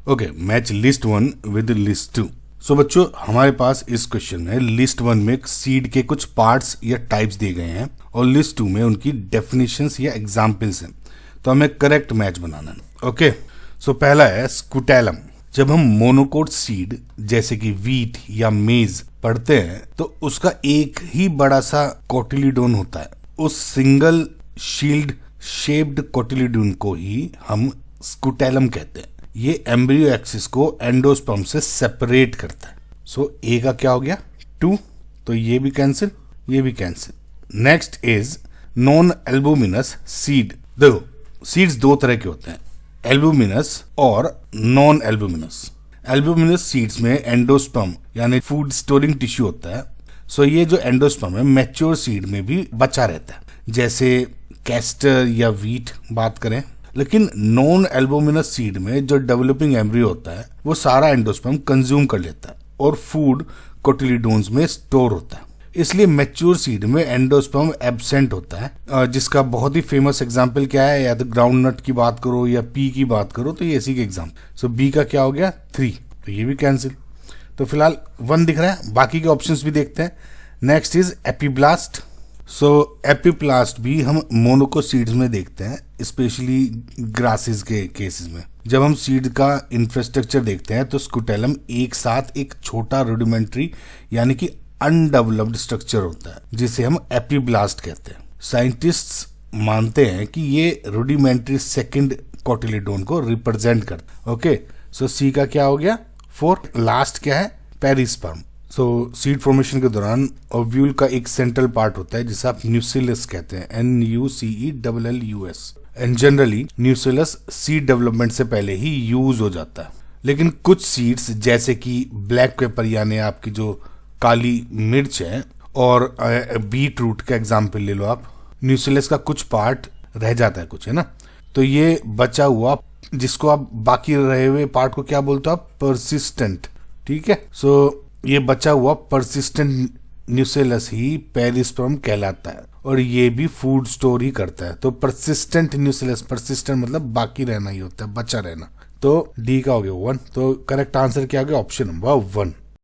Okay, match list 1 with list 2। सो बच्चों, हमारे पास इस क्वेश्चन में लिस्ट 1 में सीड के कुछ पार्ट्स या टाइप्स दिए गए हैं और लिस्ट 2 में उनकी डेफिनेशंस या एग्जाम्पल्स हैं। तो हमें करेक्ट मैच बनाना है। ओके, सो पहला है स्कूटेलम। जब हम मोनोकोट सीड जैसे कि वीट या मेज पढ़ते हैं तो उसका एक ही बड़ा सा कोटिलीडोन होता है। उस सिंगल शील्ड शेप्ड कोटिलीडोन को ही हम स्कूटेलम कहते हैं। ये एम्ब्रियो एक्सिस को एंडोस्पर्म से सेपरेट करता है। सो ए का क्या हो गया 2, तो ये भी कैंसिल, ये भी cancel. Next is non albuminous seed. देखो, सीड्स दो तरह के होते हैं, एल्बुमिनस और नॉन एल्बुमिनस। एल्बुमिनस सीड्स में एंडोस्पर्म यानी फूड स्टोरिंग टिश्यू होता है। सो ये जो एंडोस्पर्म है मैच्योर सीड में भी बचा रहता है, जैसे कैस्टर या वीट बात करें। लेकिन नॉन एल्बुमिनस सीड में जो डेवलपिंग एम्ब्रियो होता है वो सारा एंडोस्पर्म कंज्यूम कर लेता है और फूड कोटिलीडोन्स में स्टोर होता है। इसलिए मैच्योर सीड में एंडोस्पर्म एब्सेंट होता है, जिसका बहुत ही फेमस एग्जांपल क्या है, या तो ग्राउंड नट की बात करो या पी की बात करो, तो ये इसी के एग्जांपल। सो बी का क्या हो गया 3, तो ये भी कैंसिल। तो फिलहाल 1 दिख रहा है, बाकी के ऑप्शंस भी देखते हैं। Next is epiblast. So epiblast भी हम मोनोकोट सीड्स में देखते हैं, स्पेशली ग्रासेस के केसेस में। जब हम सीड का इंफ्रास्ट्रक्चर देखते हैं तो स्कूटेलम एक साथ एक छोटा रूडिमेंट्री यानी कि अनडेवलप्ड स्ट्रक्चर होता है, जिसे हम एपीब्लास्ट कहते हैं। साइंटिस्ट्स मानते हैं कि ये रूडिमेंट्री सेकंड कोटिलीडोन को रिप्रेजेंट करता है। ओके, सो सी का क्या हो गया 4। लास्ट क्या है पेरिस्पर्म। सो सीड फॉर्मेशन के दौरान ओव्यूल का एक सेंट्रल पार्ट होता है जिसे आप न्यूसिलस कहते हैं, NUCELLUS। And generally न्यूसिलस seed development से पहले ही यूज हो जाता है। लेकिन कुछ सीड्स जैसे कि ब्लैक पेपर यानी आपकी जो काली मिर्च है और बीट रूट का एग्जाम्पल ले लो आप, न्यूसिलस का कुछ पार्ट रह जाता है कुछ, है ना। तो ये बचा हुआ जिसको आप बाकी रहे हुए पार्ट को क्या बोलते हो आप, परसिस्टेंट। ठीक है, सो ये बचा हुआ परसिस्टेंट न्यूसिलस ही पेरिस्पर्म कहलाता है और ये भी फूड स्टोर ही करता है। तो परसिस्टेंट न्यूसिलस, परसिस्टेंट मतलब बाकी रहना ही होता है, बचा रहना। तो डी का हो गया 1। तो करेक्ट आंसर क्या हो गया ऑप्शन नंबर 1।